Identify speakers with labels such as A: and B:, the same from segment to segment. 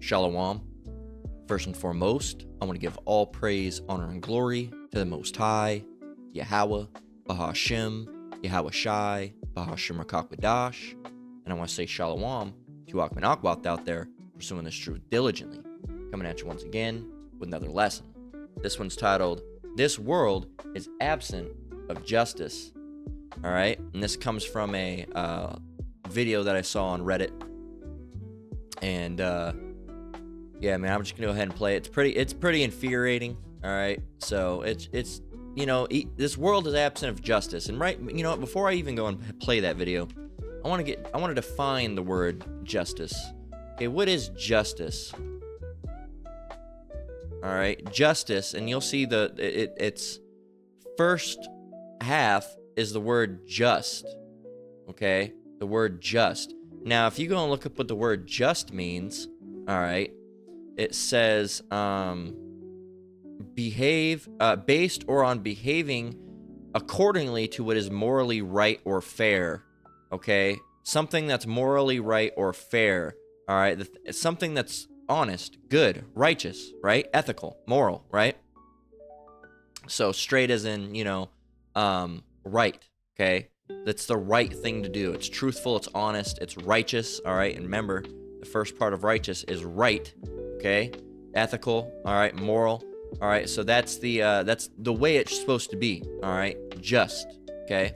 A: Shalom. First and foremost, I want to give all praise, honor, and glory to the Most High, Yahweh, Bahashem, Yahweh Shai, Bahashem Rakakwadash, and I want to say Shalom to Akman Akwat out there pursuing this truth diligently. Coming at you once again with another lesson. This one's titled, This World is Absent of Justice. All right, and this comes from a video that I saw on Reddit. And yeah, man, I'm just gonna go ahead and play it. It's pretty infuriating. All right, so it's this world is absent of justice. And right, you know what? Before I even go and play that video, I want to define the word justice. Okay, what is justice? All right, justice, and you'll see its first half is the word just. Okay, the word just. Now, if you go and look up what the word just means, all right, it says behave based or on behaving accordingly to what is morally right or fair. Okay, something that's morally right or fair. All right, something that's honest, good, righteous, right, ethical, moral, right. So straight as in right. Okay. That's the right thing to do. It's truthful, it's honest, it's righteous, all right? And remember, the first part of righteous is right, okay? Ethical, all right, moral, all right? So that's the way it's supposed to be, all right? Just, okay?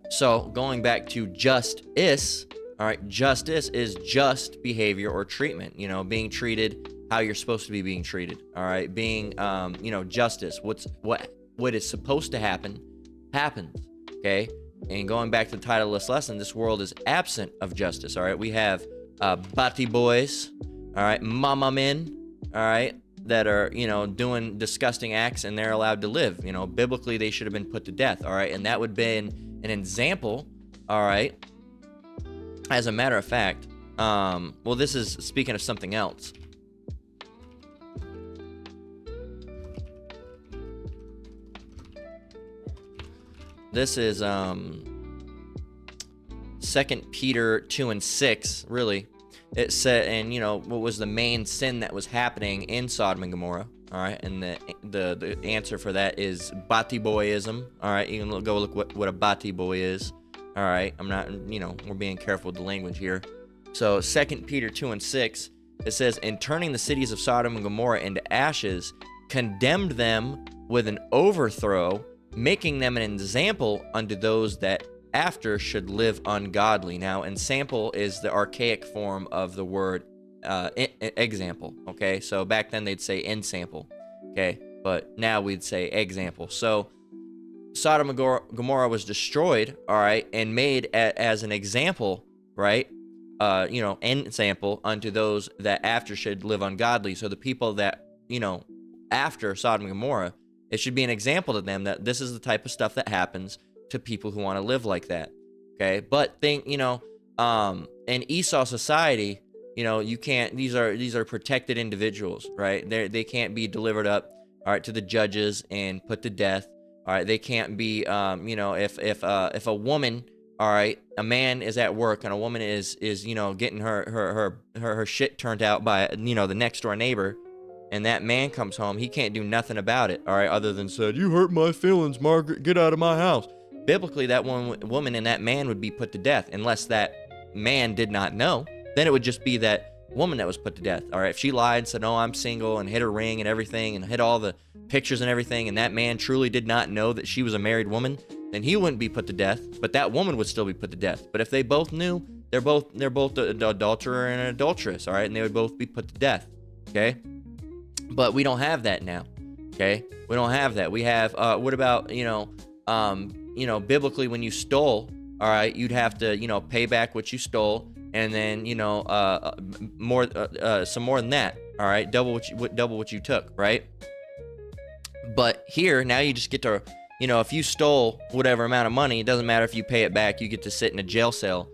A: So going back to justice, all right, justice is just behavior or treatment, being treated how you're supposed to be being treated, all right? Being, justice, what is supposed to happen, happens, okay? And going back to the title of this lesson, this world is absent of justice, all right? We have bati boys, all right, mama men, all right, that are, doing disgusting acts and they're allowed to live. Biblically, they should have been put to death, all right? And that would have been an example, all right? As a matter of fact, well, this is speaking of something else. This is 2 Peter 2 and 6, really. It said, and what was the main sin that was happening in Sodom and Gomorrah, all right? And the answer for that is bati boyism, all right? You can go look what a bati boy is, all right? I'm not, we're being careful with the language here. So 2 Peter 2 and 6, it says, in turning the cities of Sodom and Gomorrah into ashes, condemned them with an overthrow, making them an example unto those that after should live ungodly. Now, ensample is the archaic form of the word example, okay? So back then they'd say ensample, okay? But now we'd say example. So Sodom and Gomorrah was destroyed, all right, and made as an example, right? Ensample unto those that after should live ungodly. So the people that, after Sodom and Gomorrah, it should be an example to them that this is the type of stuff that happens to people who want to live like that, okay? But think, in Esau society, you can't. These are protected individuals, right? They can't be delivered up, all right, to the judges and put to death, all right? They can't be, if a woman, all right, a man is at work and a woman is getting her shit turned out by the next door neighbor. And that man comes home, he can't do nothing about it, all right, other than said, you hurt my feelings, Margaret, get out of my house. Biblically, that woman and that man would be put to death unless that man did not know. Then it would just be that woman that was put to death, all right? If she lied and said, oh, I'm single, and hid her ring and everything and hid all the pictures and everything, and that man truly did not know that she was a married woman, then he wouldn't be put to death, but that woman would still be put to death. But if they both knew, they're both an adulterer and an adulteress, all right? And they would both be put to death, okay? But we don't have that now, okay? We don't have that. We have, what about, biblically when you stole, all right, you'd have to, pay back what you stole, and then, more, some more than that, all right? Double what you took, right? But here, now you just get to, if you stole whatever amount of money, it doesn't matter if you pay it back, you get to sit in a jail cell,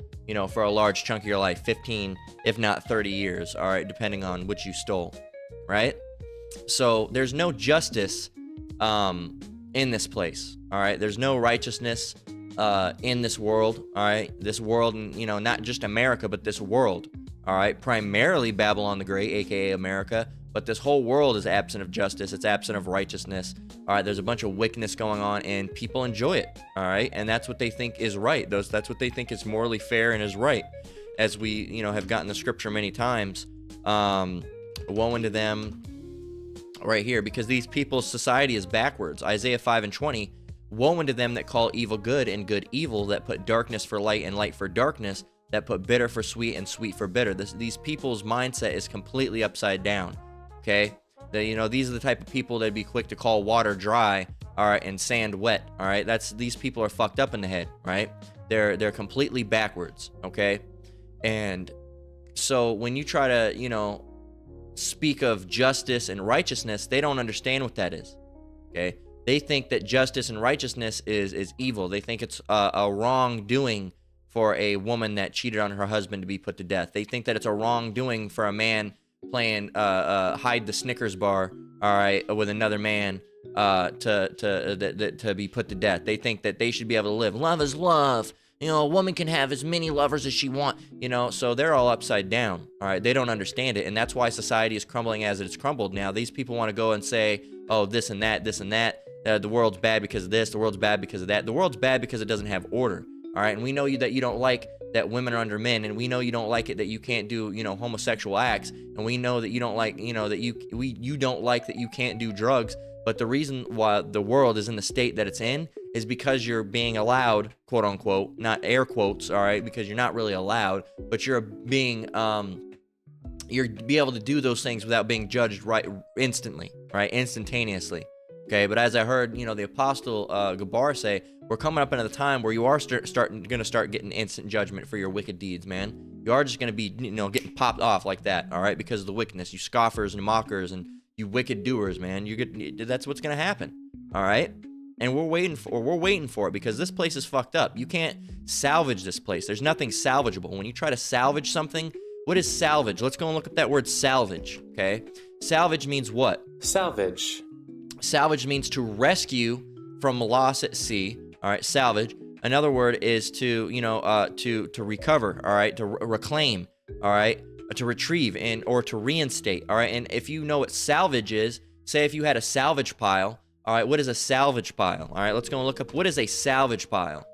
A: for a large chunk of your life, 15, if not 30 years, all right, depending on what you stole, right? So there's no justice in this place, all right? There's no righteousness in this world, all right? This world, not just America, but this world, all right, primarily Babylon the Great, aka America, but this whole world is absent of justice. It's absent of righteousness. All right, there's a bunch of wickedness going on, and people enjoy it. All right, and that's what they think is right. That's what they think is morally fair and is right. As we, have gotten the scripture many times, woe unto them right here, because these people's society is backwards. Isaiah 5:20, woe unto them that call evil good and good evil, that put darkness for light and light for darkness, that put bitter for sweet and sweet for bitter. These people's mindset is completely upside down. Okay, these are the type of people that'd be quick to call water dry, all right, and sand wet. All right, these people are fucked up in the head, right? They're completely backwards. Okay, and so when you try to speak of justice and righteousness, they don't understand what that is. Okay, they think that justice and righteousness is evil. They think it's a wrongdoing for a woman that cheated on her husband to be put to death. They think that it's a wrongdoing for a man playing hide the Snickers bar, all right, with another man to be put to death. They think that they should be able to live. Love is love. A woman can have as many lovers as she wants. So they're all upside down. All right, they don't understand it, and that's why society is crumbling as it's crumbled now. These people want to go and say, oh, this and that, this and that. The world's bad because of this. The world's bad because of that. The world's bad because it doesn't have order. All right, and we know that you don't like that women are under men, and we know you don't like it that you can't do homosexual acts, and we know that you don't like that you don't like that you can't do drugs. But the reason why the world is in the state that it's in is because you're being allowed, quote unquote, not air quotes, all right, because you're not really allowed, but you're being you're be able to do those things without being judged instantaneously. Okay, but as I heard, the Apostle Gabar say, we're coming up into the time where you are going to start getting instant judgment for your wicked deeds, man. You are just going to be, getting popped off like that, all right, because of the wickedness. You scoffers and mockers and you wicked doers, man. That's what's going to happen, all right? And we're waiting for it because this place is fucked up. You can't salvage this place. There's nothing salvageable. When you try to salvage something, what is salvage? Let's go and look at that word salvage, okay? Salvage means what? Salvage means to rescue from loss at sea. All right, salvage. Another word is to recover. All right, to reclaim. All right, to retrieve or to reinstate. All right, and if you know what salvage is, say if you had a salvage pile. All right, what is a salvage pile? All right, let's go and look up what is a salvage pile.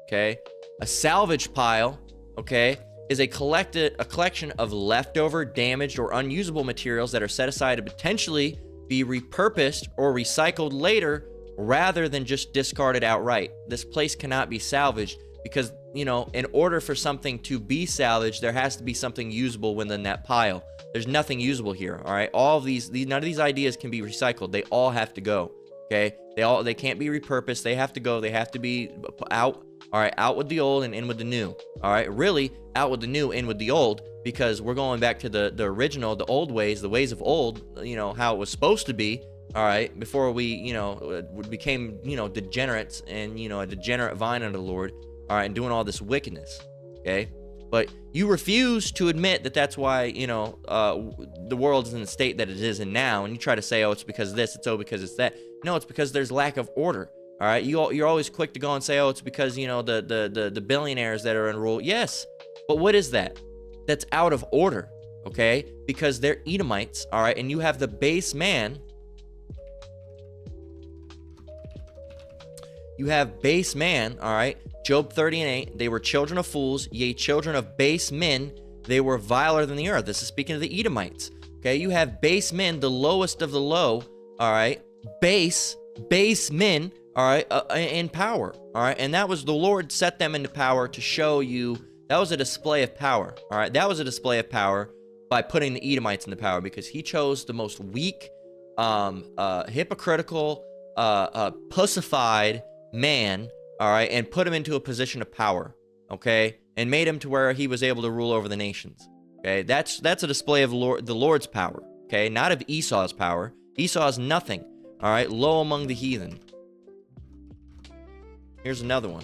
A: Okay, a salvage pile. Okay, is a collection of leftover, damaged, or unusable materials that are set aside to potentially be repurposed or recycled later rather than just discarded outright. This place cannot be salvaged because, in order for something to be salvaged, there has to be something usable within that pile. There's nothing usable here, all right? All of these none of these ideas can be recycled. They all have to go, okay? They can't be repurposed. They have to go. They have to be out. All right, out with the old and in with the new. All right, really out with the new, in with the old, because we're going back to the original, the old ways, the ways of old, how it was supposed to be. All right, before we, became, degenerates and, a degenerate vine unto the Lord. All right, and doing all this wickedness. Okay, but you refuse to admit that that's why, the world is in the state that it is in now. And you try to say, oh, it's because of this, because it's that. No, it's because there's lack of order. All right, you're always quick to go and say, oh, it's because, the billionaires that are in rule. Yes, but what is that? That's out of order, okay? Because they're Edomites, all right? And you have the base man. You have base man, all right? Job 30:8, they were children of fools, yea, children of base men. They were viler than the earth. This is speaking of the Edomites, okay? You have base men, the lowest of the low, all right? Base men, all right, in power, all right, and that was the Lord set them into power to show you. That was a display of power, all right. That was a display of power by putting the Edomites into power, because he chose the most weak, hypocritical, pussified man, all right, and put him into a position of power, okay, and made him to where he was able to rule over the nations. Okay, that's a display of the Lord's power, okay, not of Esau's power. Esau is nothing, all right, low among the heathen. Here's another one.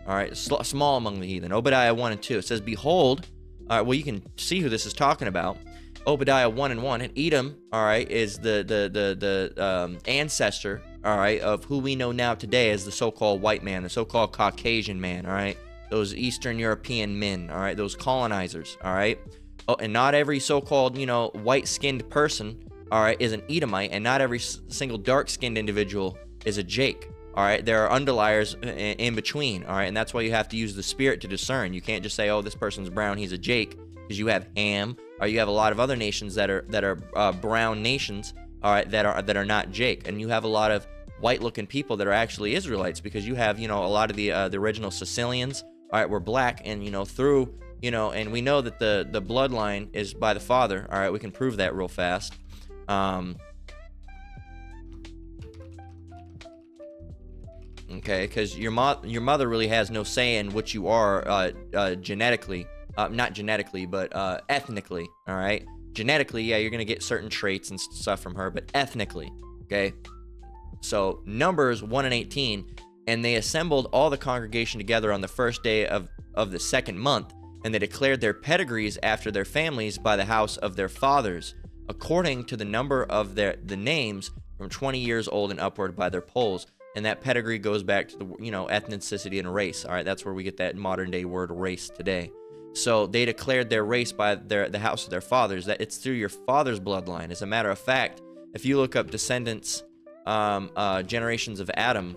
A: All right, small among the heathen. Obadiah 1 and 2. It says, behold, all right, well, you can see who this is talking about. Obadiah 1 and 1. And Edom, all right, is the ancestor, all right, of who we know now today as the so-called white man, the so-called Caucasian man, all right, those Eastern European men, all right, those colonizers, all right. Oh, and not every so-called, you know, white-skinned person, all right, is an Edomite, and not every single dark-skinned individual is a Jake. All right, there are underliers in between. All right, and that's why you have to use the spirit to discern. You can't just say, "Oh, this person's brown, he's a Jake," because you have Ham, or you have a lot of other nations that are brown nations. All right, that are not Jake, and you have a lot of white-looking people that are actually Israelites, because you have, you know, a lot of the original Sicilians. All right, were black, and you know, through, you know, and we know that the bloodline is by the father. All right, we can prove that real fast. Okay, because your mother really has no say in what you are genetically, not genetically, but ethnically. All right, genetically, yeah, you're gonna get certain traits and stuff from her, but ethnically, okay. So Numbers 1:18, and they assembled all the congregation together on the first day of the second month, and they declared their pedigrees after their families by the house of their fathers, according to the number of the names from 20 years old and upward by their polls. And that pedigree goes back to the, you know, ethnicity and race. All right, that's where we get that modern day word race today. So they declared their race by the house of their fathers, that it's through your father's bloodline. As a matter of fact, if you look up descendants, generations of Adam,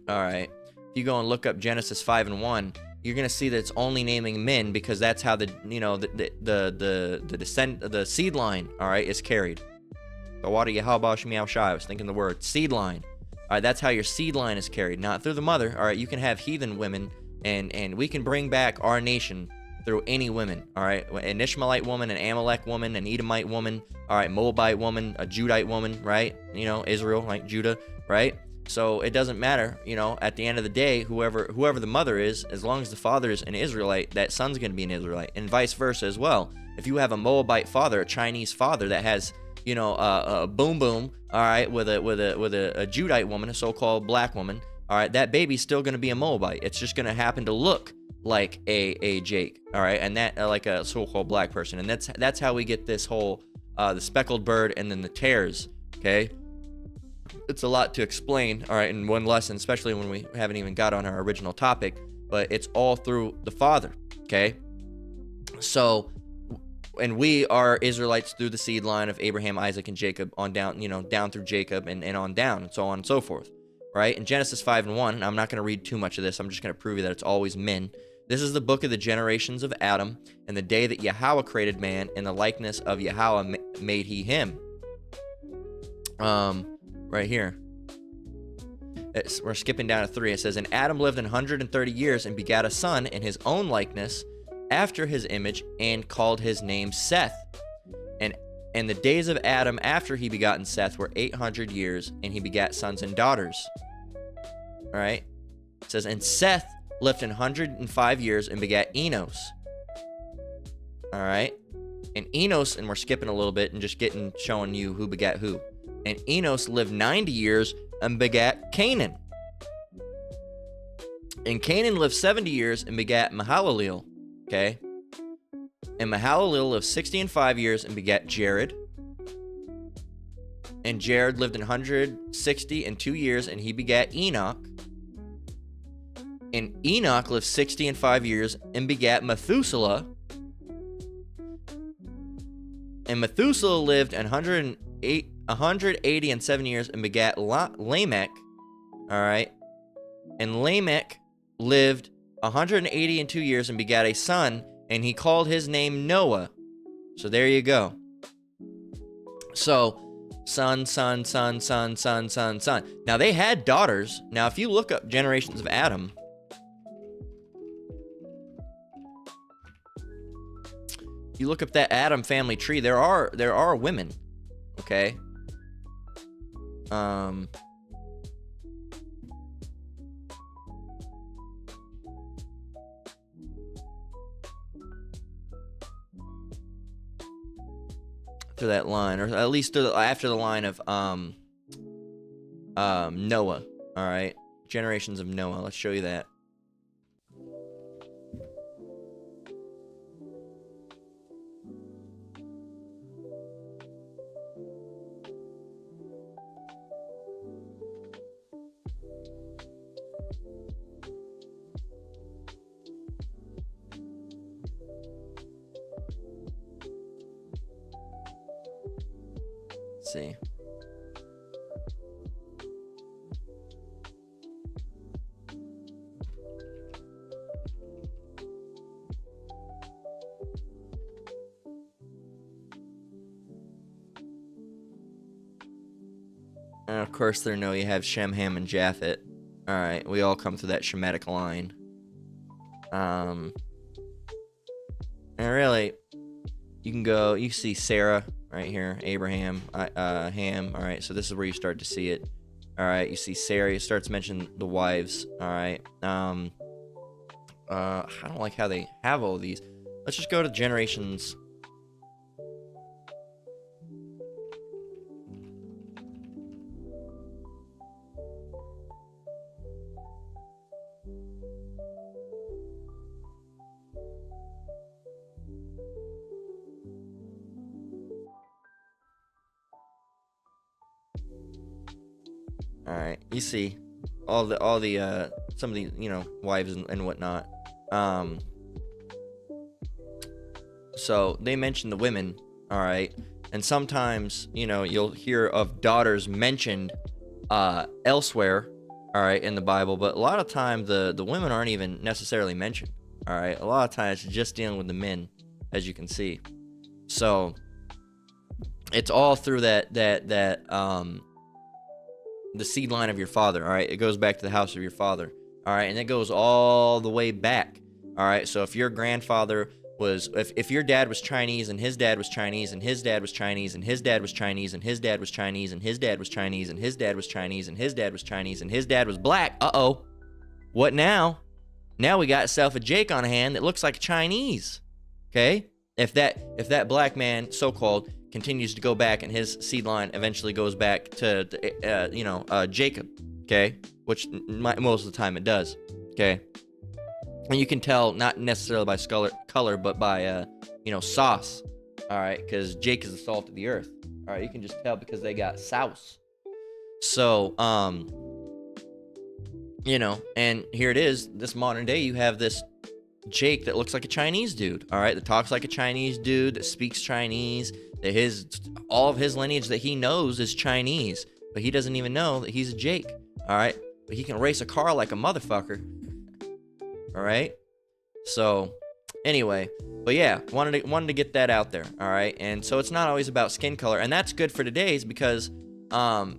A: all right, if you go and look up Genesis 5:1, you're gonna see that it's only naming men, because that's how the, you know, the seed line, all right, is carried. I was thinking the word seed line. All right, that's how your seed line is carried, not through the mother. All right, you can have heathen women, and we can bring back our nation through any women. All right, an Ishmaelite woman, an Amalek woman, an Edomite woman, all right, Moabite woman, a Judite woman, right? You know, Israel, like Judah, right? So it doesn't matter, you know, at the end of the day, whoever the mother is, as long as the father is an Israelite, that son's going to be an Israelite, and vice versa as well. If you have a Moabite father, a Chinese father that has, you know, a boom boom, all right, with a Judite woman, a so-called black woman, all right, that baby's still going to be a Moabite. It's just going to happen to look like a Jake, all right, and that like a so-called black person, and that's how we get this whole the speckled bird and then the tares. Okay, it's a lot to explain, all right, in one lesson, especially when we haven't even got on our original topic, but it's all through the father. Okay, so. And we are Israelites through the seed line of Abraham, Isaac, and Jacob on down, you know, down through Jacob and on down, and so on and so forth, right? In Genesis 5:1, I'm not going to read too much of this. I'm just going to prove you that it's always men. This is the book of the generations of Adam, and the day that Yahweh created man, in the likeness of Yahweh made he him. Right here. We're skipping down to 3. It says, and Adam lived 130 years and begat a son in his own likeness, after his image, and called his name Seth. And the days of Adam after he begotten Seth were 800 years, and he begat sons and daughters. All right. It says, and Seth lived 105 years and begat Enos. All right. And Enos, and we're skipping a little bit and just showing you who begat who. And Enos lived 90 years and begat Canaan. And Canaan lived 70 years and begat Mahalalel. Okay, and Mahalalel lived 60 and 5 years and begat Jared. And Jared lived 160 and 2 years, and he begat Enoch. And Enoch lived 60 and 5 years and begat Methuselah. And Methuselah lived 180 and 7 years and begat Lamech. All right, and Lamech lived 180 and 2 years and begat a son, and he called his name Noah. So there you go. So son. Now they had daughters. Now if you look up generations of Adam, you look up that Adam family tree, there are women. Okay. To that line, or at least after the line of Noah. All right, generations of Noah. Let's show you that. Let's see. And of course, there know you have Shem, Ham, and Japhet. Alright, we all come through that Shemitic line. And really, you can go, you see Sarah right here, Abraham, Ham. Alright, so this is where you start to see it. Alright, you see Sarah, it starts mentioning the wives. Alright, I don't like how they have all these. Let's just go to generations. Alright, you see all the some of the, you know, wives and whatnot. So they mention the women, alright, and sometimes, you know, you'll hear of daughters mentioned elsewhere, alright, in the Bible, but a lot of times the women aren't even necessarily mentioned. Alright, a lot of times it's just dealing with the men, as you can see. So it's all through that the seed line of your father. All right, it goes back to the house of your father. All right, and it goes all the way back. All right, so if your grandfather was, if your dad was Chinese and his dad was Chinese and his dad was Chinese and his dad was Chinese and his dad was Chinese and his dad was Chinese and his dad was Chinese and his dad was Chinese and his dad was black, what now? Now we got ourselves a Jake on hand that looks like a Chinese. Okay, if that black man, so-called, continues to go back and his seed line eventually goes back to Jacob, okay, which most of the time it does, okay, and you can tell not necessarily by color but by sauce, all right, because Jake is the salt of the earth, all right, you can just tell because they got sauce. So and here it is, this modern day, you have this Jake that looks like a Chinese dude, all right, that talks like a Chinese dude, that speaks Chinese, that all of his lineage that he knows is Chinese, but he doesn't even know that he's a Jake, all right, but he can race a car like a motherfucker, all right. So anyway, but yeah, wanted to get that out there, all right. And so it's not always about skin color, and that's good for today's, because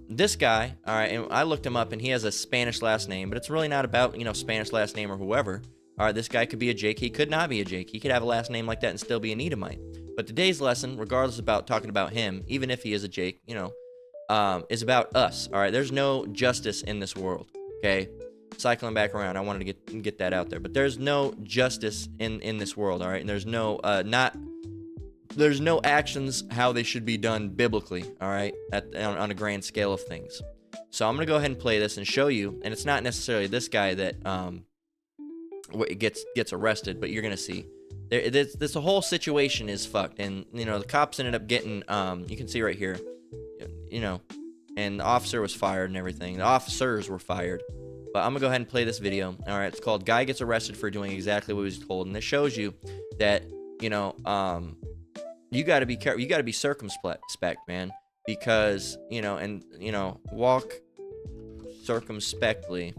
A: this guy, all right, and I looked him up, and he has a Spanish last name, but it's really not about Spanish last name or whoever. All right, this guy could be a Jake. He could not be a Jake. He could have a last name like that and still be an Edomite. But today's lesson, regardless about talking about him, even if he is a Jake, is about us. All right, there's no justice in this world. Okay, cycling back around, I wanted to get that out there. But there's no justice in this world. All right, and there's no actions how they should be done biblically. All right, on a grand scale of things. So I'm gonna go ahead and play this and show you. And it's not necessarily this guy that gets arrested, but you're gonna see this whole situation is fucked, and the cops ended up getting you can see right here, and the officer was fired and everything. The officers were fired, but I'm gonna go ahead and play this video. All right, it's called "Guy Gets Arrested for Doing Exactly What He Was Told," and it shows you that you got to be careful, you got to be circumspect, man, because walk circumspectly.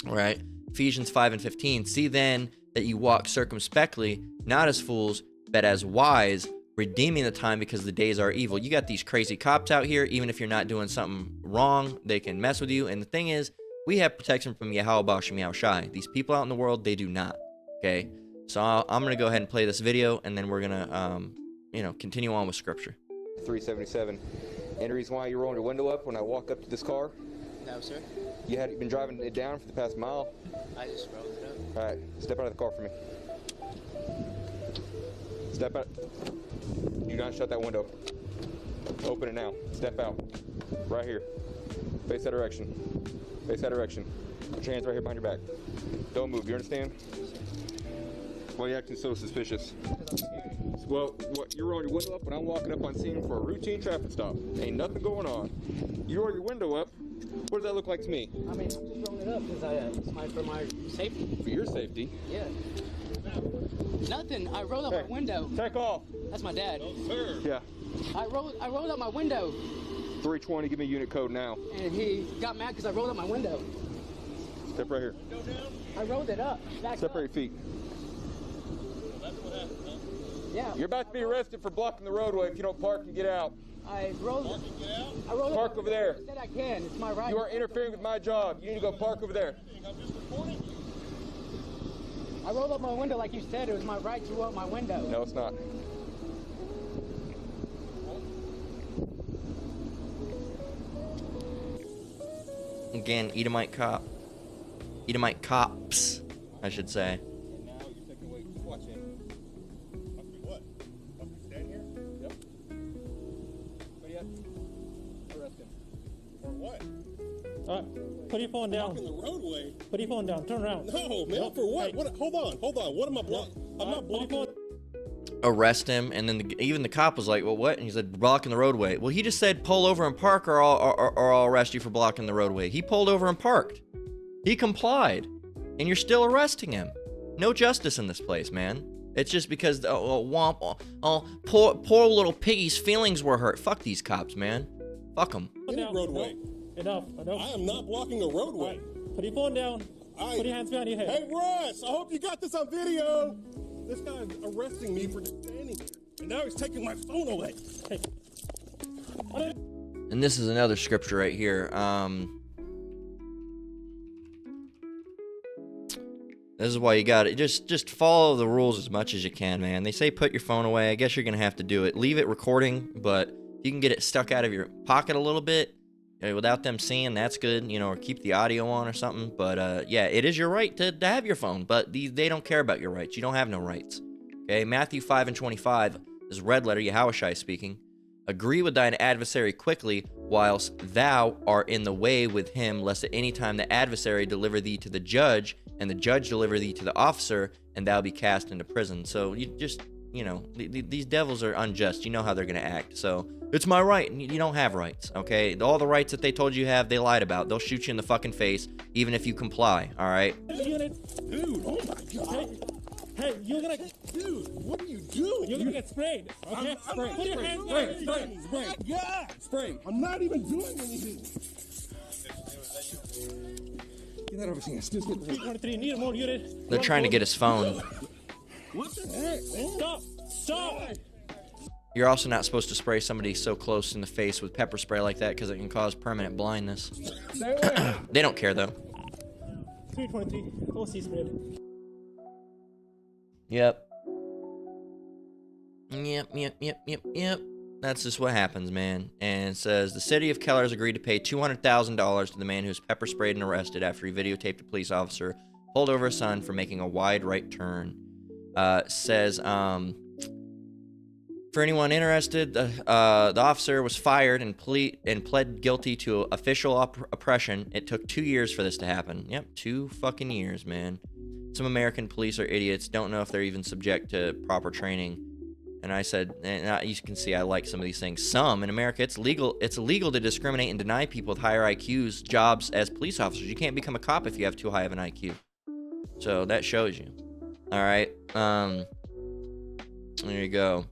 A: All right, Ephesians 5:15. See then that you walk circumspectly, not as fools, but as wise, redeeming the time because the days are evil. You got these crazy cops out here. Even if you're not doing something wrong, they can mess with you. And the thing is, we have protection from Yahweh Bashem Yahushai. These people out in the world, they do not. Okay, so I'm gonna go ahead and play this video, and then we're gonna continue on with scripture.
B: 377. Any reason why you rolled your window up when I walked up to this car?
C: No, sir.
B: You had been driving it down for the past mile.
C: I just rolled it up.
B: All right, step out of the car for me. Step out. Do not shut that window. Open it now. Step out. Right here. Face that direction. Face that direction. Put your hands right here behind your back. Don't move. You understand? Why are you acting so suspicious? Well, you roll your window up when I'm walking up on scene for a routine traffic stop. Ain't nothing going on. You roll your window up. What does that look like to me?
C: I mean, I'm just rolling it up because for my safety.
B: For your safety?
C: Yeah. Nothing. I rolled up my window.
B: Take off.
C: That's my dad.
B: Yeah.
C: I rolled out my window,
B: 320, give me unit code now.
C: and he got mad because I rolled out my window.
B: Step right here.
C: I rolled it up. Back
B: Separate your
C: up.
B: feet.
C: Yeah.
B: You're about to be arrested for blocking the roadway if you don't park and get out.
C: I rolled
B: Park
C: up.
B: over there.
C: I said I can. It's my right.
B: You are interfering with my job. You need to go park over there.
C: I rolled up my window like you said. It was my right to roll up my window.
B: No, it's not.
A: Again, Edomite cop. Edomite cops, I should say.
D: And now you're taking away who's watching. Must be what? Must be stand here? Yep. But yeah, arrest him. For what?
E: Put your phone down.
D: Blocking the roadway?
E: Put your phone down. Turn around.
D: No, man, for what?
E: Hey.
D: What? Hold on. What am I blocking? I'm not
E: Put your
D: blocking.
E: phone.
A: Arrest him, and then even the cop was like, well, what? And he said, blocking the roadway. Well, he just said, pull over and park, or I'll arrest you for blocking the roadway. He pulled over and parked. He complied, and you're still arresting him. No justice in this place, man. It's just because poor little piggy's feelings were hurt. Fuck these cops, man. Fuck them.
D: Any roadway.
E: Enough.
D: I am not blocking a roadway.
E: Put your phone down. Put your hands behind your head.
D: Hey, Russ, I hope you got this on video. This guy's arresting me for just standing here. And now he's taking my phone away.
E: Hey.
A: And this is another scripture right here. This is why you got it. Just follow the rules as much as you can, man. They say put your phone away. I guess you're gonna have to do it. Leave it recording, but if you can get it stuck out of your pocket a little bit without them seeing, that's good. You know, or keep the audio on or something. But yeah, it is your right to have your phone, but they don't care about your rights. You don't have no rights. Okay, Matthew 5:25 is red letter Yahushua speaking. Agree with thine adversary quickly, whilst thou art in the way with him, lest at any time the adversary deliver thee to the judge, and the judge deliver thee to the officer, and thou be cast into prison. So you just, you know, these devils are unjust. You know how they're going to act. So it's my right, and you don't have rights, okay? All the rights that they told you have, they lied about. They'll shoot you in the fucking face, even if you comply, all right?
E: Unit.
D: Dude, oh my God.
E: Hey, you're gonna.
D: Dude, what are you doing?
E: You're gonna get sprayed. Okay.
D: I'm
E: Put your hands behind your head.
D: Spray. Yeah, spray. I'm not even doing anything. Get that over here. Just get
E: 323. Need more unit.
A: They're trying to get his phone.
D: What the heck, man?
E: Stop.
A: You're also not supposed to spray somebody so close in the face with pepper spray like that because it can cause permanent blindness. They don't care, though.
E: 323. OC spread.
A: Yep. Yep. That's just what happens, man. And it says the city of Keller has agreed to pay $200,000 to the man who's pepper sprayed and arrested after he videotaped a police officer pulled over his son for making a wide right turn. Says for anyone interested, the officer was fired and pled guilty to official oppression. It took 2 years for this to happen. Yep, 2 fucking years, man. Some American police are idiots, don't know if they're even subject to proper training. And I said, and you can see I like some of these things. Some in America, it's illegal to discriminate and deny people with higher IQs jobs as police officers. You can't become a cop if you have too high of an IQ. So that shows you. All right. There you go.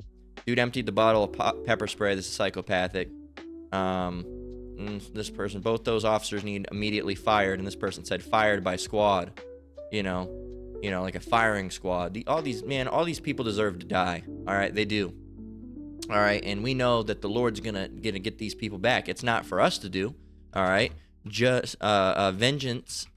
A: Dude emptied the bottle of pepper spray. This is psychopathic. This person, both those officers need immediately fired, and this person said fired by squad. You know, like a firing squad. All these people deserve to die. All right, they do. All right, and we know that the Lord's gonna get these people back. It's not for us to do. All right, just vengeance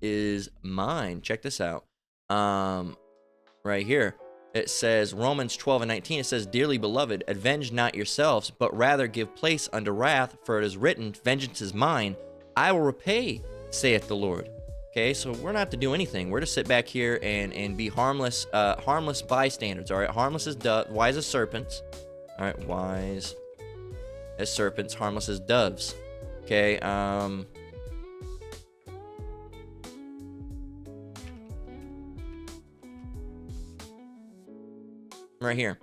A: is mine. Check this out. Right here, it says Romans 12:19. It says, "Dearly beloved, avenge not yourselves, but rather give place unto wrath, for it is written, vengeance is mine. I will repay, saith the Lord." Okay, so we're not to do anything. We're to sit back here and be harmless bystanders. All right, harmless as wise as serpents. All right, wise as serpents, harmless as doves. Okay, right here.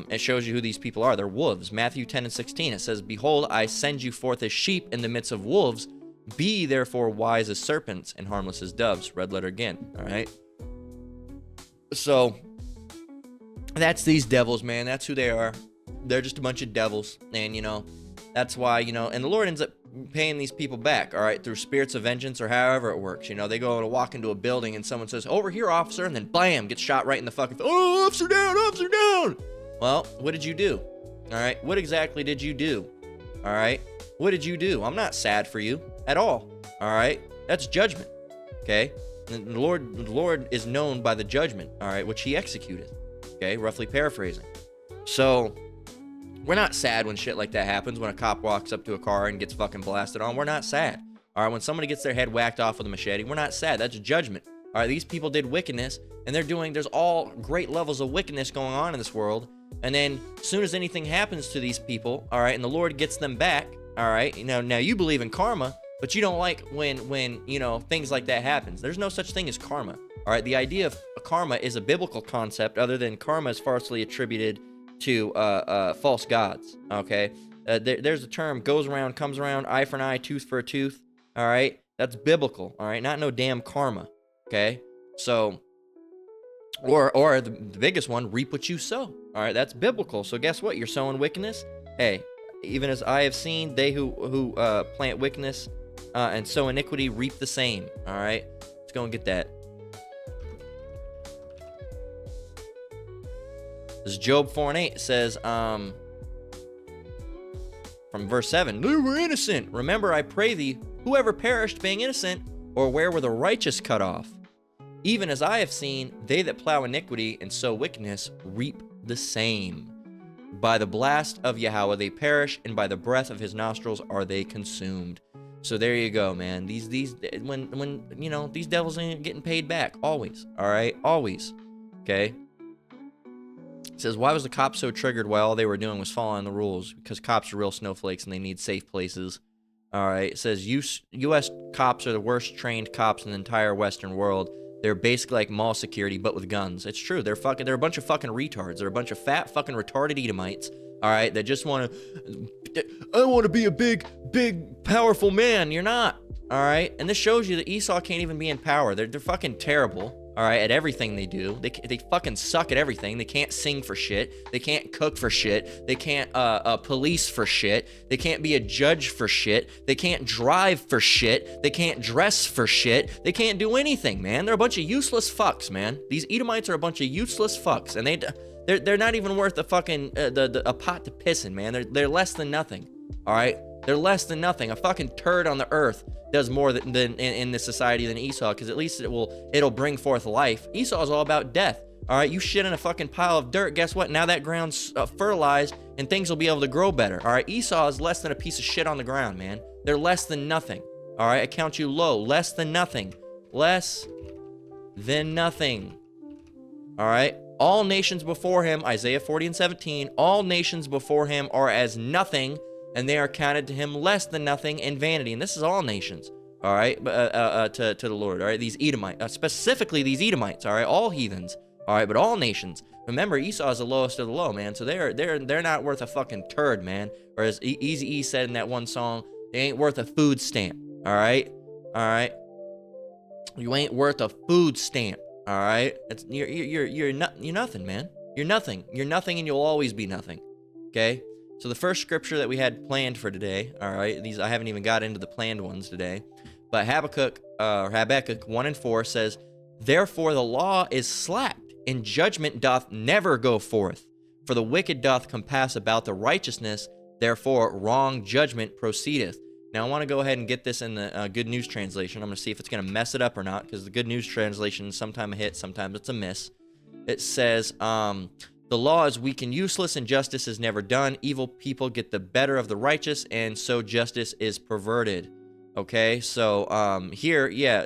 A: It shows you who these people are. They're wolves. Matthew 10:16. It says, "Behold, I send you forth as sheep in the midst of wolves. Be therefore wise as serpents and harmless as doves." Red letter again. All right. So that's these devils, man. That's who they are. They're just a bunch of devils. And, you know, that's why, you know, and the Lord ends up paying these people back, all right, through spirits of vengeance or however it works. You know, they go to walk into a building and someone says, over here, officer, and then blam, gets shot right in the fucking, oh, officer down, officer down. Well, what did you do? All right, what exactly did you do? All right, what did you do? I'm not sad for you at all. All right, that's judgment. Okay, and the Lord is known by the judgment, all right, which he executed. Okay, roughly paraphrasing. So we're not sad when shit like that happens, when a cop walks up to a car and gets fucking blasted on. We're not sad. All right, when somebody gets their head whacked off with a machete, we're not sad. That's judgment. All right, these people did wickedness, and there's all great levels of wickedness going on in this world. And then as soon as anything happens to these people, all right, and the Lord gets them back, all right, you know, now you believe in karma, but you don't like when you know, things like that happens. There's no such thing as karma. All right, the idea of karma is a biblical concept, other than karma is falsely attributed to false gods. Okay, there's a term, goes around, comes around, eye for an eye, tooth for a tooth. All right, that's biblical. All right, not no damn karma. Okay, so or the biggest one, reap what you sow. All right, that's biblical. So guess what? You're sowing wickedness. Hey, even as I have seen, they who plant wickedness and sow iniquity reap the same. All right, let's go and get that. This is Job 4:8 says, from verse 7, they were innocent. Remember, I pray thee, whoever perished being innocent, or where were the righteous cut off? Even as I have seen, they that plow iniquity and sow wickedness reap the same. By the blast of Yahweh they perish, and by the breath of his nostrils are they consumed. So there you go, man. When you know, these devils ain't getting paid back. Always. All right? Always. Okay? It says, why was the cops so triggered while all they were doing was following the rules? Because cops are real snowflakes and they need safe places. All right. It says, U.S. cops are the worst trained cops in the entire Western world. They're basically like mall security, but with guns. It's true. They're a bunch of fucking retards. They're a bunch of fat fucking retarded Edomites. All right. That just want to, I want to be a big, powerful man. You're not. All right. And this shows you that Esau can't even be in power. They're fucking terrible. All right, at everything they do. They fucking suck at everything. They can't sing for shit. They can't cook for shit. They can't police for shit. They can't be a judge for shit. They can't drive for shit. They can't dress for shit. They can't do anything, man. They're a bunch of useless fucks, man. These Edomites are a bunch of useless fucks, and they're not even worth a fucking a pot to piss in, man. They're less than nothing. All right, they're less than nothing. A fucking turd on the earth does more than in this society than Esau, because at least it'll bring forth life. Esau is all about death. All right, you shit in a fucking pile of dirt. Guess what? Now that ground's fertilized and things will be able to grow better. All right, Esau is less than a piece of shit on the ground, man. They're less than nothing. All right, I count you low. Less than nothing. Less than nothing. All right, all nations before him, Isaiah 40:17. All nations before him are as nothing, and they are counted to him less than nothing in vanity. And this is all nations, all right, to the Lord, all right? These Edomites, specifically these Edomites, all right? All heathens, all right, but all nations. Remember, Esau is the lowest of the low, man. So they're not worth a fucking turd, man. Or as Eazy-E said in that one song, they ain't worth a food stamp, all right? All right? You ain't worth a food stamp, all right? You're nothing, man. You're nothing. You're nothing, and you'll always be nothing, okay? So the first scripture that we had planned for today, all right, these I haven't even got into the planned ones today, but Habakkuk 1:4 says, therefore the law is slacked, and judgment doth never go forth. For the wicked doth compass about the righteousness, therefore wrong judgment proceedeth. Now I want to go ahead and get this in the Good News Translation. I'm going to see if it's going to mess it up or not, because the Good News Translation, sometimes a hit, sometimes it's a miss. It says, the law is weak and useless, and justice is never done. Evil people get the better of the righteous, and so justice is perverted. Okay, so here, yeah,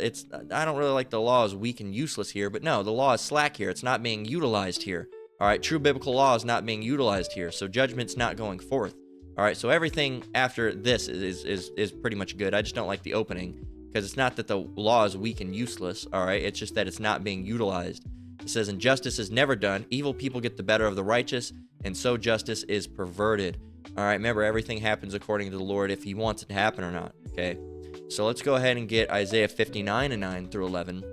A: I don't really like the law is weak and useless here, but no, the law is slack here. It's not being utilized here. All right, true biblical law is not being utilized here, so judgment's not going forth. All right, so everything after this is pretty much good. I just don't like the opening, because it's not that the law is weak and useless. All right, it's just that it's not being utilized. It says, and justice is never done. Evil people get the better of the righteous, and so justice is perverted. All right, remember, everything happens according to the Lord if he wants it to happen or not, okay? So let's go ahead and get Isaiah 59:9 through 11.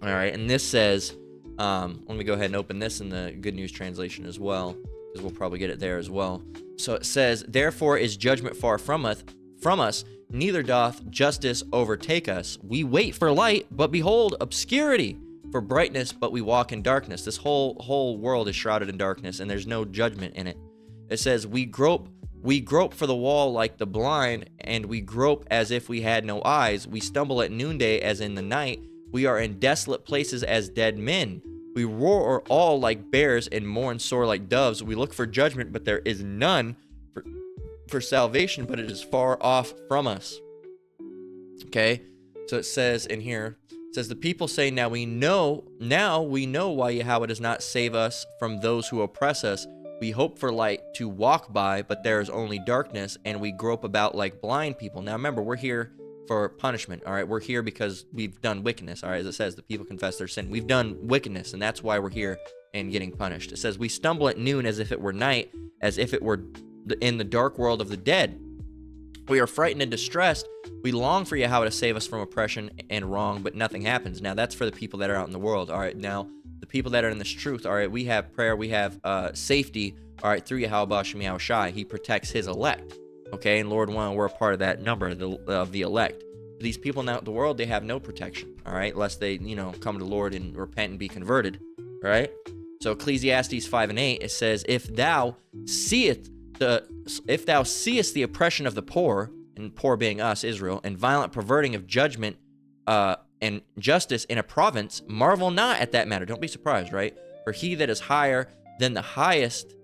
A: All right, and this says, let me go ahead and open this in the Good News Translation as well. because we'll probably get it there as well. So it says, therefore is judgment far from us, neither doth justice overtake us. We wait for light, but behold, obscurity. For brightness, but we walk in darkness. This whole world is shrouded in darkness, and there's no judgment in it. It says, we grope for the wall like the blind, and we grope as if we had no eyes. We stumble at noonday as in the night. We are in desolate places as dead men. We roar all like bears and mourn sore like doves. We look for judgment, but there is none. For salvation, but it is far off from us. Okay, so it says in here, it says, the people say, now we know why Yahweh does not save us from those who oppress us. We hope for light to walk by, but there is only darkness, and we grope about like blind people. Now remember, we're here for punishment, all right? We're here because we've done wickedness, all right? As it says, the people confess their sin. We've done wickedness, and that's why we're here and getting punished. It says, we stumble at noon as if it were night, as if it were in the dark world of the dead. We are frightened and distressed. We long for Yahweh to save us from oppression and wrong, but nothing happens. Now, that's for the people that are out in the world, all right? Now, the people that are in this truth, all right, we have prayer, we have safety, all right, through Yahweh B'Shem Yahweh Shai. He protects his elect, okay? And Lord willing, we're a part of that number of the elect. These people now in the world, they have no protection, all right, unless they, come to the Lord and repent and be converted, all right? So Ecclesiastes 5:8, it says, if thou seest the oppression of the poor, and poor being us, Israel, and violent perverting of judgment and justice in a province, marvel not at that matter. Don't be surprised, right? For he that is higher than the highest,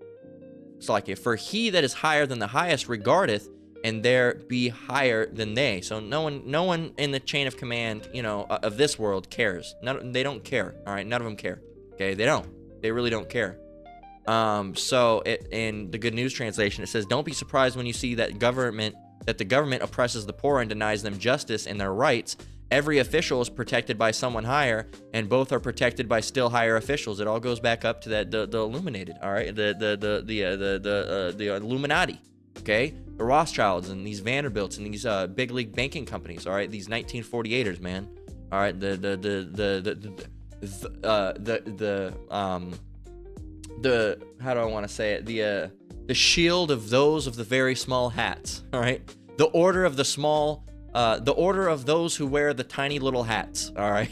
A: for he that is higher than the highest regardeth, and there be higher than they. So no one in the chain of command, of this world cares. They don't care. All right, none of them care. Okay, they don't. They really don't care. So in the Good News translation, it says, don't be surprised when you see that the government oppresses the poor and denies them justice and their rights. Every official is protected by someone higher, and both are protected by still higher officials. It all goes back up to that the Illuminated, all right, the Illuminati, okay, the Rothschilds and these Vanderbilts and these big league banking companies, all right, these 1948ers, man, all right, how do I want to say it? The shield of those of the very small hats. All right, the order of the order of those who wear the tiny little hats. All right,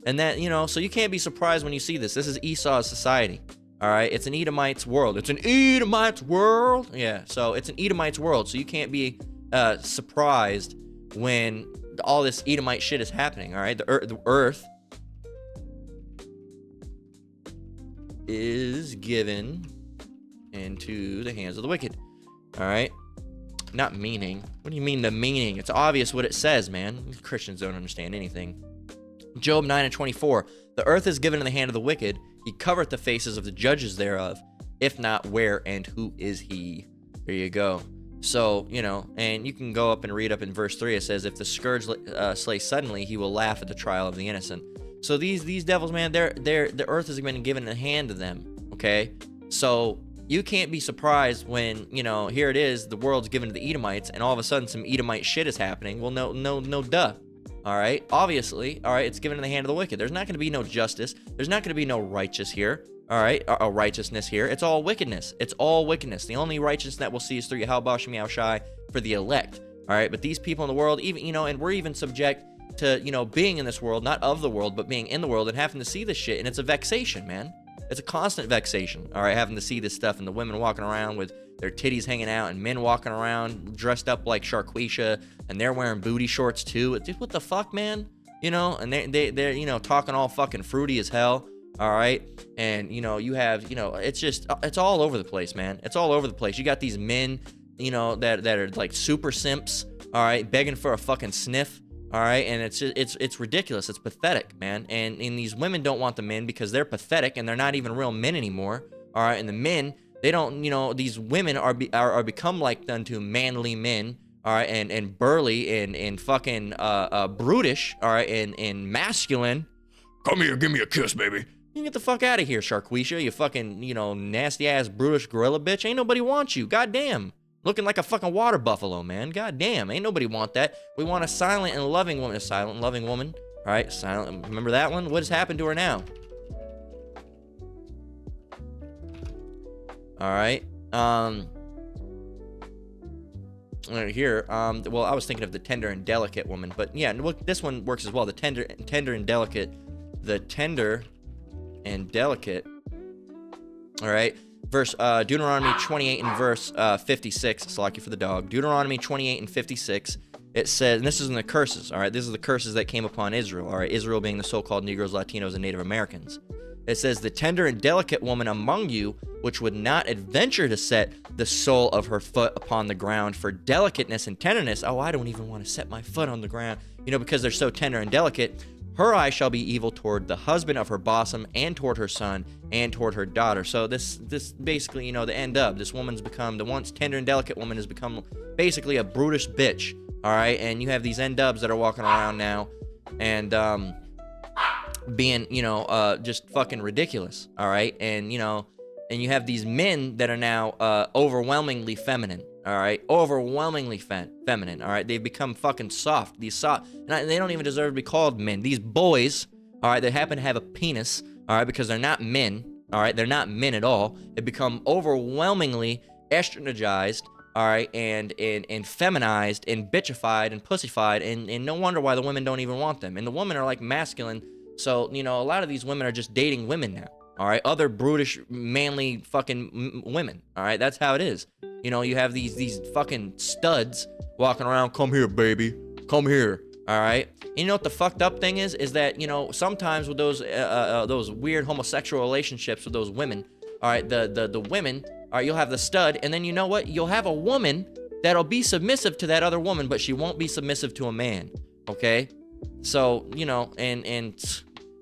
A: and that so you can't be surprised when you see this. This is Esau's society. All right, it's an Edomite's world. It's an Edomite's world. Yeah, so it's an Edomite's world. So you can't be surprised when all this Edomite shit is happening. All right, the earth is given into the hands of the wicked. All right, not meaning. What do you mean the meaning? It's obvious what it says, man. Christians don't understand anything. Job 9:24. The earth is given in the hand of the wicked. He covereth the faces of the judges thereof. If not, where and who is he? There you go. So, and you can go up and read up in verse 3. It says, if the scourge slay suddenly, he will laugh at the trial of the innocent. So these devils, man, the earth has been given in the hand of them, okay? So you can't be surprised when, here it is, the world's given to the Edomites, and all of a sudden some Edomite shit is happening. Well, no, duh. All right? Obviously, all right, it's given in the hand of the wicked. There's not going to be no justice. There's not going to be no righteous here, all right? Righteousness here. It's all wickedness. It's all wickedness. The only righteousness that we'll see is through Yahweh B'Shem Yahweh Shai for the elect, all right? But these people in the world, even, and we're even subject to, being in this world, not of the world, but being in the world and having to see this shit. And it's a vexation, man. It's a constant vexation, all right, having to see this stuff and the women walking around with their titties hanging out and men walking around dressed up like Sharquisha, and they're wearing booty shorts too. It's, what the fuck, man? And they're talking all fucking fruity as hell, all right? And, you have, it's all over the place, man. It's all over the place. You got these men, that are like super simps, all right, begging for a fucking sniff. All right, and it's ridiculous. It's pathetic, man. And these women don't want the men because they're pathetic and they're not even real men anymore. All right, and the men, they don't, these women are become like unto manly men. All right, and burly and fucking brutish. All right, and masculine. Come here, give me a kiss, baby. You can get the fuck out of here, Sharquisha. You fucking nasty ass brutish gorilla bitch. Ain't nobody wants you. Goddamn. Looking like a fucking water buffalo, man. God damn, ain't nobody want that. We want a silent and loving woman. A silent and loving woman. All right, silent. Remember that one? What has happened to her now? All right. Right here. Well, I was thinking of the tender and delicate woman, but yeah, look, this one works as well. The tender and delicate. The tender and delicate. All right. Verse Deuteronomy 28 and verse 56. Salaki for the dog. Deuteronomy 28 and 56. It says, and this is in the curses. All right. This is the curses that came upon Israel. All right. Israel being the so-called Negroes, Latinos, and Native Americans. It says, the tender and delicate woman among you, which would not adventure to set the sole of her foot upon the ground for delicateness and tenderness. Oh, I don't even want to set my foot on the ground, because they're so tender and delicate. Her eye shall be evil toward the husband of her bosom, and toward her son, and toward her daughter. So this basically, the end of this woman's become, the once tender and delicate woman has become basically a brutish bitch. All right, and you have these end dubs that are walking around now, and being, just fucking ridiculous. All right, and you have these men that are now overwhelmingly feminine. All right, overwhelmingly feminine. All right, they've become fucking soft. These soft, and they don't even deserve to be called men. These boys, all right, they happen to have a penis. All right, because they're not men. All right, they're not men at all. They become overwhelmingly estrogenized. All right, and feminized and bitchified and pussified, and no wonder why the women don't even want them. And the women are like masculine. So, a lot of these women are just dating women now. All right, other brutish, manly fucking women. All right, that's how it is. You have these fucking studs walking around. Come here, baby. Come here. All right. And you know what the fucked up thing is that sometimes with those weird homosexual relationships with those women. All right, the women. All right, you'll have the stud, and then you know what? You'll have a woman that'll be submissive to that other woman, but she won't be submissive to a man. Okay, so and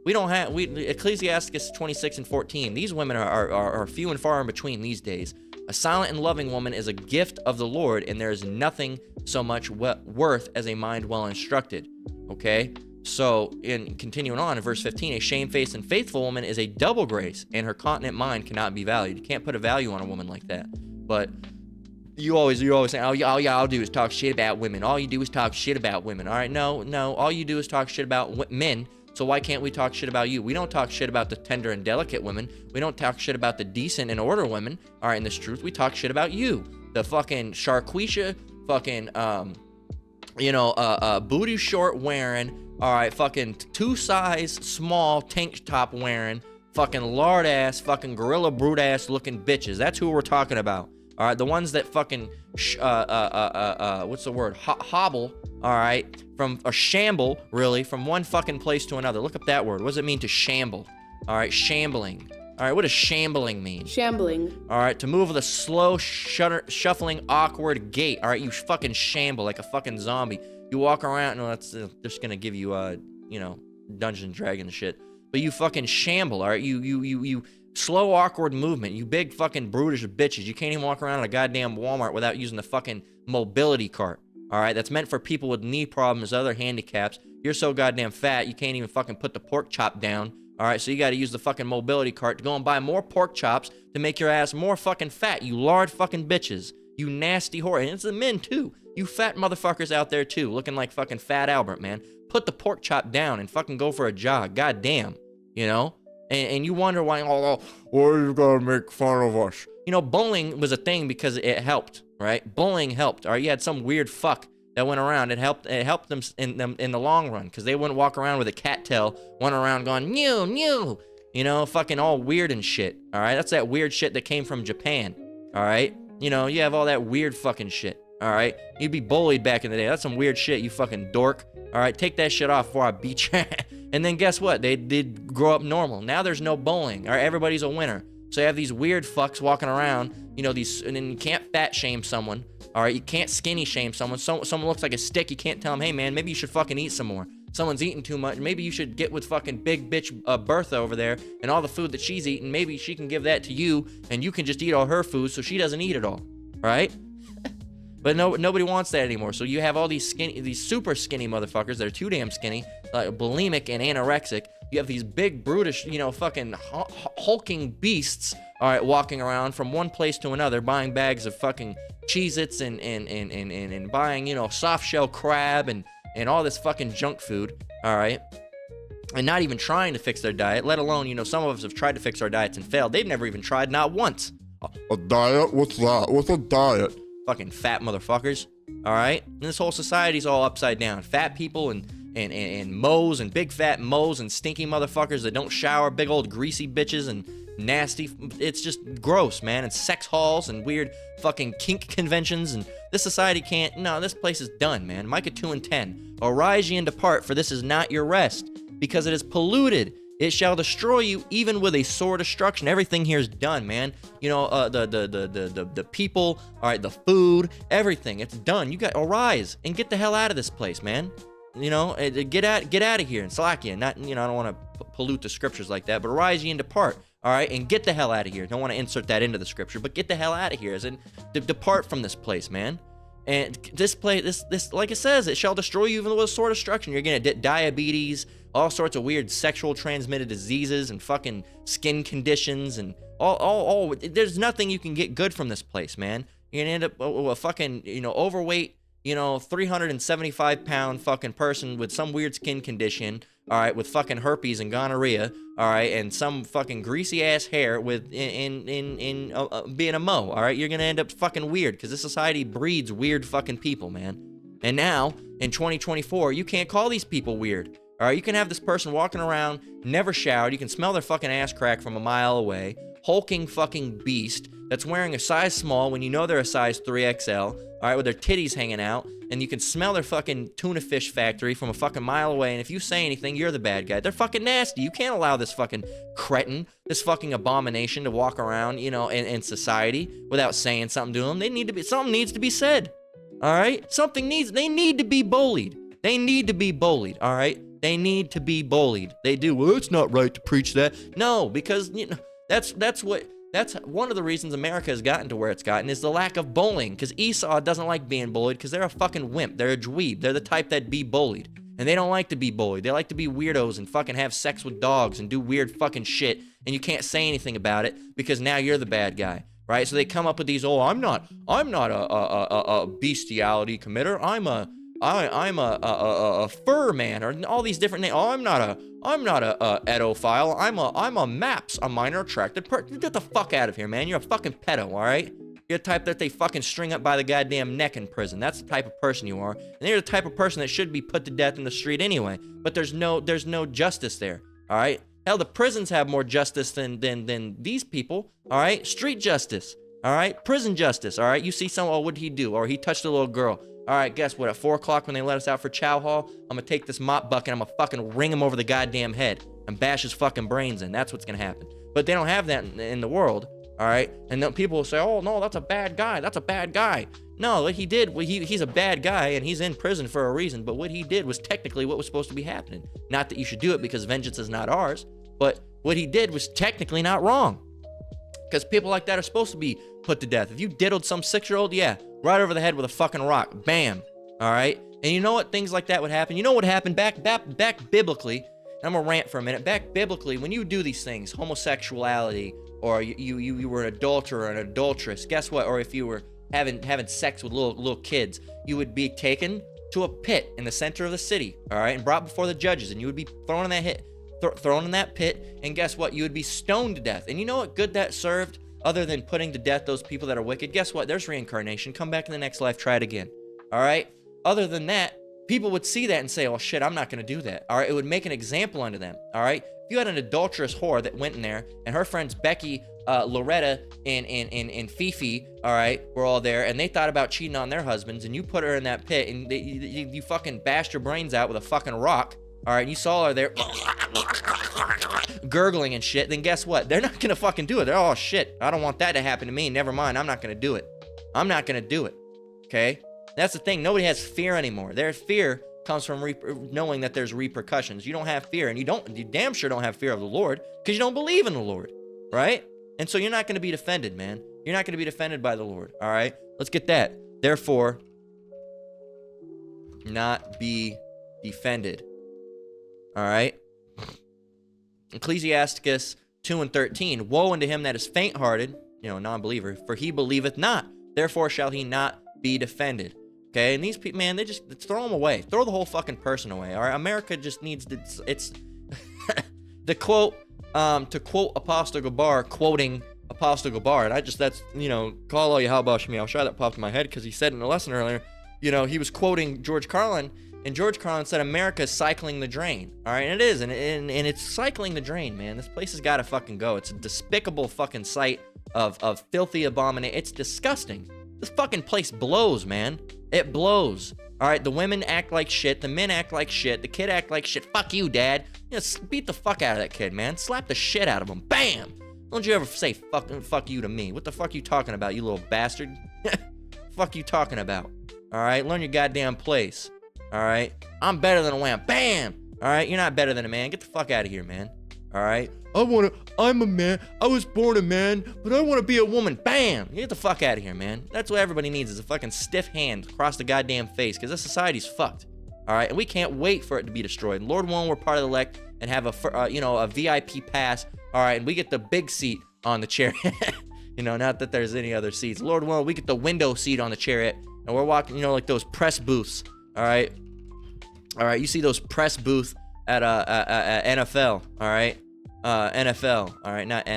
A: we don't have Ecclesiastes 26 and 14. These women are few and far in between these days. A silent and loving woman is a gift of the Lord, and there is nothing so much worth as a mind well instructed. Okay. So, in continuing on in verse 15, a shamefaced and faithful woman is a double grace, and her continent mind cannot be valued. You can't put a value on a woman like that. But you always say, all y'all do is talk shit about women. All you do is talk shit about women. All right, no, all you do is talk shit about men. So why can't we talk shit about you? We don't talk shit about the tender and delicate women. We don't talk shit about the decent and order women. All right, in this truth, we talk shit about you, the fucking Sharquisha, fucking booty short wearing. All right, fucking 2 size small tank top wearing, fucking lard ass, fucking gorilla brute ass looking bitches. That's who we're talking about. All right, the ones that fucking what's the word? Hobble. All right, shamble really from one fucking place to another. Look up that word. What does it mean to shamble? All right, shambling. All right, what does shambling mean?
F: Shambling.
A: All right, to move with a slow, shuffling, awkward gait. All right, you fucking shamble like a fucking zombie. You walk around, no, that's just gonna give you, Dungeons and Dragons shit. But you fucking shamble, all right? You slow, awkward movement. You big fucking brutish bitches. You can't even walk around at a goddamn Walmart without using the fucking mobility cart, all right? That's meant for people with knee problems, other handicaps. You're so goddamn fat, you can't even fucking put the pork chop down, all right? So you gotta use the fucking mobility cart to go and buy more pork chops to make your ass more fucking fat, you lard fucking bitches. You nasty whore. And it's the men, too. You fat motherfuckers out there, too, looking like fucking Fat Albert, man. Put the pork chop down and fucking go for a jog. God damn. And you wonder why you gotta make fun of us? Bullying was a thing because it helped, right? Bullying helped. All right, you had some weird fuck that went around. It helped them in the long run because they wouldn't walk around with a cattail, went around going, new, fucking all weird and shit. All right, that's that weird shit that came from Japan. All right. You have all that weird fucking shit, all right? You'd be bullied back in the day. That's some weird shit, you fucking dork. All right, take that shit off before I beat you. And then guess what? They did grow up normal. Now there's no bullying, all right? Everybody's a winner. So you have these weird fucks walking around, and then you can't fat shame someone, all right? You can't skinny shame someone. Someone looks like a stick, you can't tell them, hey, man, maybe you should fucking eat some more. Someone's eating too much. Maybe you should get with fucking big bitch Bertha over there and all the food that she's eating. Maybe she can give that to you and you can just eat all her food so she doesn't eat it all, right? But nobody wants that anymore. So you have all these super skinny motherfuckers that are too damn skinny, like bulimic and anorexic. You have these big brutish, fucking hulking beasts, all right, walking around from one place to another, buying bags of fucking Cheez-Its and buying, soft shell crab and all this fucking junk food, all right? And not even trying to fix their diet, let alone, some of us have tried to fix our diets and failed. They've never even tried, not once,
F: A diet? What's that? What's a diet?
A: Fucking fat motherfuckers. All right, and this whole society's all upside down. Fat people and moes and big fat moes and stinky motherfuckers that don't shower, big old greasy bitches and nasty. It's just gross, man. And sex halls and weird fucking kink conventions, and this society can't. No, this place is done, man. Micah 2:10. Arise ye and depart, for this is not your rest, because it is polluted. It shall destroy you, even with a sore destruction. Everything here is done, man. You know, the people, all right, the food, everything. It's done. You got arise and get the hell out of this place, man. You know, get out of here and Salakia. Not, you know, I don't want to pollute the scriptures like that, but arise ye and depart, all right, and get the hell out of here. Don't want to insert that into the scripture, but get the hell out of here, as in depart from this place, man. And this place, this, like it says, it shall destroy you even with a sore destruction. You're gonna get diabetes, all sorts of weird sexual transmitted diseases, and fucking skin conditions, and all. There's nothing you can get good from this place, man. You're gonna end up a fucking, you know, overweight, you know, 375-pound fucking person with some weird skin condition, all right, with fucking herpes and gonorrhea, all right, and some fucking greasy ass hair with in being a mo, all right. You're gonna end up fucking weird, because this society breeds weird fucking people, man. And now in 2024, you can't call these people weird, all right. You can have this person walking around, never showered. You can smell their fucking ass crack from a mile away. Hulking fucking beast that's wearing a size small when you know they're a size 3XL, all right, with their titties hanging out, and you can smell their fucking tuna fish factory from a fucking mile away, and if you say anything, you're the bad guy. They're fucking nasty. You can't allow this fucking cretin, this fucking abomination to walk around, you know, in society without saying something to them. Something needs to be said, all right? They need to be bullied. They need to be bullied, all right? They need to be bullied. They do. Well, it's not right to preach that. No, because, you know, that's one of the reasons America has gotten to where it's gotten, is the lack of bullying. Because Esau doesn't like being bullied, because they're a fucking wimp. They're a dweeb. They're the type that be bullied. And they don't like to be bullied. They like to be weirdos and fucking have sex with dogs and do weird fucking shit. And you can't say anything about it, because now you're the bad guy, right? So they come up with these, oh, I'm not a bestiality committer. I'm a fur man, or all these different names. Oh, I'm not a edophile. I'm a MAPS, a minor attracted person. Get the fuck out of here, man. You're a fucking pedo, all right? You're the type that they fucking string up by the goddamn neck in prison. That's the type of person you are. And you're the type of person that should be put to death in the street anyway. But there's no justice there, all right? Hell, the prisons have more justice than these people, all right? Street justice, all right? Prison justice, all right? You see someone, oh, what did he do? Or he touched a little girl. All right, guess what? At 4 o'clock when they let us out for chow hall, I'm gonna take this mop bucket, I'm gonna fucking ring him over the goddamn head and bash his fucking brains in. That's what's gonna happen. But they don't have that in the world, all right? And then people will say, oh, no, that's a bad guy. That's a bad guy. No, what he did, he's a bad guy, and he's in prison for a reason. But what he did was technically what was supposed to be happening. Not that you should do it, because vengeance is not ours. But what he did was technically not wrong. Because people like that are supposed to be put to death. If you diddled some 6-year-old, yeah, right over the head with a fucking rock. Bam. All right? And you know what? Things like that would happen. You know what happened back biblically? And I'm gonna rant for a minute. Back biblically, when you do these things, homosexuality, or you were an adulterer or an adulteress, guess what? Or if you were having sex with little kids, you would be taken to a pit in the center of the city, all right, and brought before the judges, and you would be thrown in that pit, and guess what? You would be stoned to death. And you know what good that served? Other than putting to death those people that are wicked, guess what? There's reincarnation. Come back in the next life, try it again. All right? Other than that, people would see that and say, oh shit, I'm not gonna do that. All right? It would make an example unto them. All right? If you had an adulterous whore that went in there, and her friends Becky, Loretta, and Fifi, all right, were all there, and they thought about cheating on their husbands, and you put her in that pit, and you fucking bashed her brains out with a fucking rock, all right, and you saw her there gurgling and shit, then guess what? They're not gonna fucking do it. They're, oh shit, I don't want that to happen to me. Never mind, I'm not gonna do it. I'm not gonna do it. Okay? That's the thing. Nobody has fear anymore. Their fear comes from knowing that there's repercussions. You don't have fear, and you damn sure don't have fear of the Lord, because you don't believe in the Lord, right? And so you're not gonna be defended, man. You're not gonna be defended by the Lord. All right? Let's get that. Therefore, not be defended. All right? Ecclesiasticus 2:13. Woe unto him that is faint-hearted, non-believer, for he believeth not. Therefore shall he not be defended. Okay? And these people, man, they just throw them away. Throw the whole fucking person away. All right? America just needs to. It's the quote. To quote Apostle Gabar, quoting Apostle Gabar. And that's, call all you how about me. I'll show that popped in my head because he said in a lesson earlier, he was quoting George Carlin, and George Carlin said America is cycling the drain. All right, and it is, and it's cycling the drain, man. This place has got to fucking go. It's a despicable fucking sight of filthy abomination. It's disgusting. This fucking place blows, man. It blows. All right, the women act like shit. The men act like shit. The kid act like shit. Fuck you, Dad. Beat the fuck out of that kid, man. Slap the shit out of him. Bam. Don't you ever say fuck you to me. What the fuck you talking about, you little bastard? Fuck you talking about? All right, learn your goddamn place. All right, I'm better than a wham. Bam. All right, you're not better than a man. Get the fuck out of here, man. All right, I'm a man. I was born a man, but I want to be a woman. Bam. Get the fuck out of here, man. That's what everybody needs is a fucking stiff hand across the goddamn face, because this society's fucked. All right, and we can't wait for it to be destroyed. Lord willing, we're part of the elect and have a VIP pass. All right, and we get the big seat on the chariot. Not that there's any other seats. Lord willing, we get the window seat on the chariot, and we're walking, like those press booths. All right, you see those press booths at NFL. All right, NFL. All right, not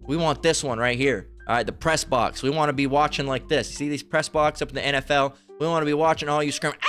A: we want this one right here. All right, the press box. We want to be watching like this. You see these press box up in the NFL? We want to be watching all you screaming,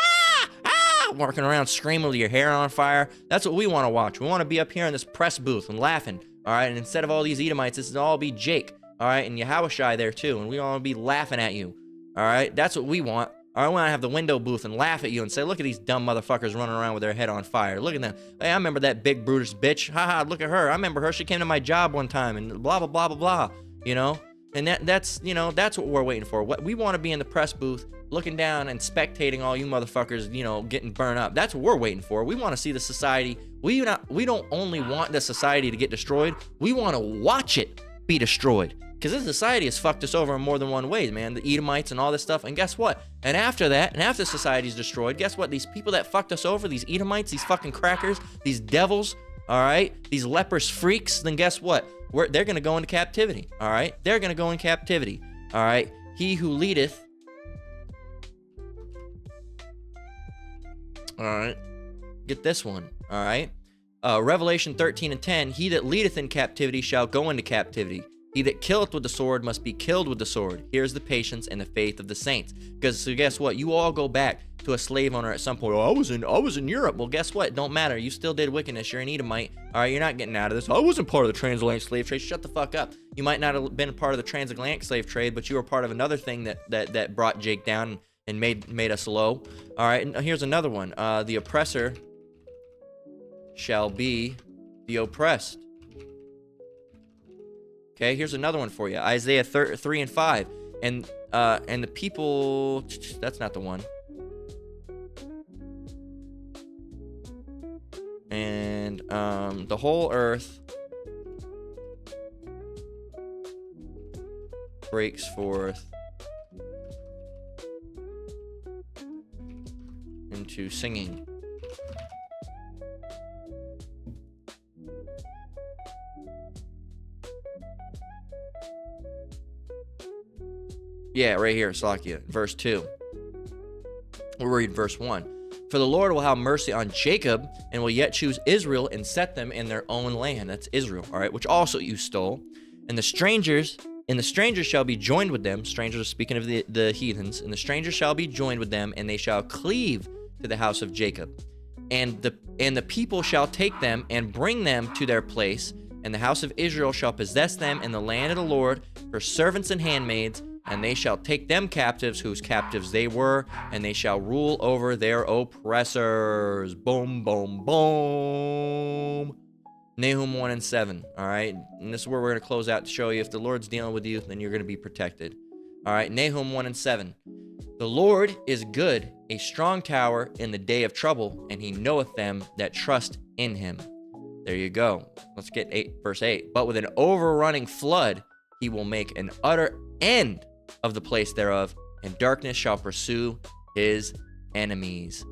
A: walking around screaming with your hair on fire. That's what we want to watch. We want to be up here in this press booth and laughing. All right, and instead of all these Edomites, this will all be Jake. All right, and Yahushai there too, and we want to be laughing at you. All right, that's what we want. All right, I want to have the window booth and laugh at you and say, look at these dumb motherfuckers running around with their head on fire. Look at them. Hey, I remember that big Brutus bitch. Haha, look at her. I remember her. She came to my job one time and blah, blah, blah, blah, blah. And that's what we're waiting for. What we want to be in the press booth looking down and spectating all you motherfuckers, getting burned up. That's what we're waiting for. We want to see the society. We don't only want the society to get destroyed. We want to watch it be destroyed. Because this society has fucked us over in more than one way, man. The Edomites and all this stuff. And guess what? And after that, and after society's destroyed, guess what? These people that fucked us over, these Edomites, these fucking crackers, these devils, all right? These leprous freaks, then guess what? They're going to go into captivity, all right? They're going to go in captivity, all right? He who leadeth, all right? Get this one, all right? Revelation 13:10, he that leadeth in captivity shall go into captivity. He that killeth with the sword must be killed with the sword. Here's the patience and the faith of the saints. Because so guess what? You all go back to a slave owner at some point. Oh, I was in Europe. Well, guess what? It don't matter. You still did wickedness. You're an Edomite. All right, you're not getting out of this. I wasn't part of the transatlantic slave trade. Shut the fuck up. You might not have been a part of the transatlantic slave trade, but you were part of another thing that brought Jake down and made us low. All right, and here's another one. The oppressor shall be the oppressed. Okay, here's another one for you. Isaiah 3:5. And the people, that's not the one. And the whole earth breaks forth into singing. Yeah, right here, Salakia, verse 2. We'll read verse 1. For the Lord will have mercy on Jacob and will yet choose Israel and set them in their own land. That's Israel, all right, which also you stole. And the strangers shall be joined with them. Strangers are speaking of the heathens. And the strangers shall be joined with them, and they shall cleave to the house of Jacob. And the people shall take them and bring them to their place. And the house of Israel shall possess them in the land of the Lord for servants and handmaids. And they shall take them captives, whose captives they were, and they shall rule over their oppressors. Boom, boom, boom. Nahum 1:7. All right, and this is where we're going to close out to show you if the Lord's dealing with you, then you're going to be protected. All right, Nahum 1:7. The Lord is good, a strong tower in the day of trouble, and he knoweth them that trust in him. There you go. Let's get verse 8. But with an overrunning flood, he will make an utter end of the place thereof, and darkness shall pursue his enemies.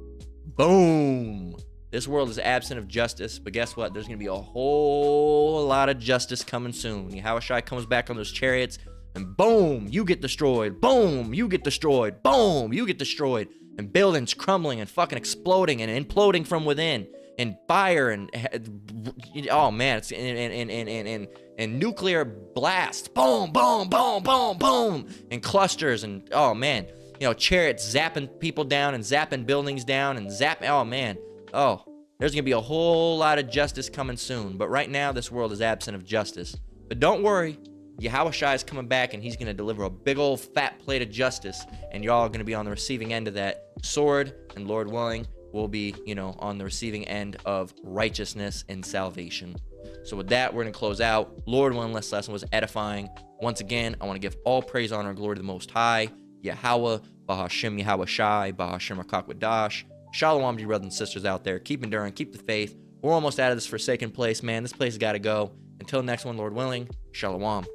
A: Boom. This world is absent of justice, but guess what? There's going to be a whole lot of justice coming soon. Yahushua comes back on those chariots, and boom, you get destroyed. Boom, you get destroyed. Boom, you get destroyed. And buildings crumbling and fucking exploding and imploding from within. and fire and oh man, it's and nuclear blast, boom, boom, boom, boom, boom, and clusters and oh man, you know, chariots zapping people down and zapping buildings down and oh man, oh, there's gonna be a whole lot of justice coming soon. But right now, this world is absent of justice. But don't worry, Yahushua is coming back and he's gonna deliver a big old fat plate of justice, and y'all are gonna be on the receiving end of that sword, and Lord willing, we'll be, you know, on the receiving end of righteousness and salvation. So with that, we're going to close out. Lord willing, this lesson was edifying. Once again, I want to give all praise, honor, and glory to the Most High, Yahweh, Bahashem Yahweh Shai, Bahashem Rakakwadash. Shalom to you brothers and sisters out there. Keep enduring, keep the faith. We're almost out of this forsaken place, man. This place has got to go. Until next one, Lord willing, Shalom.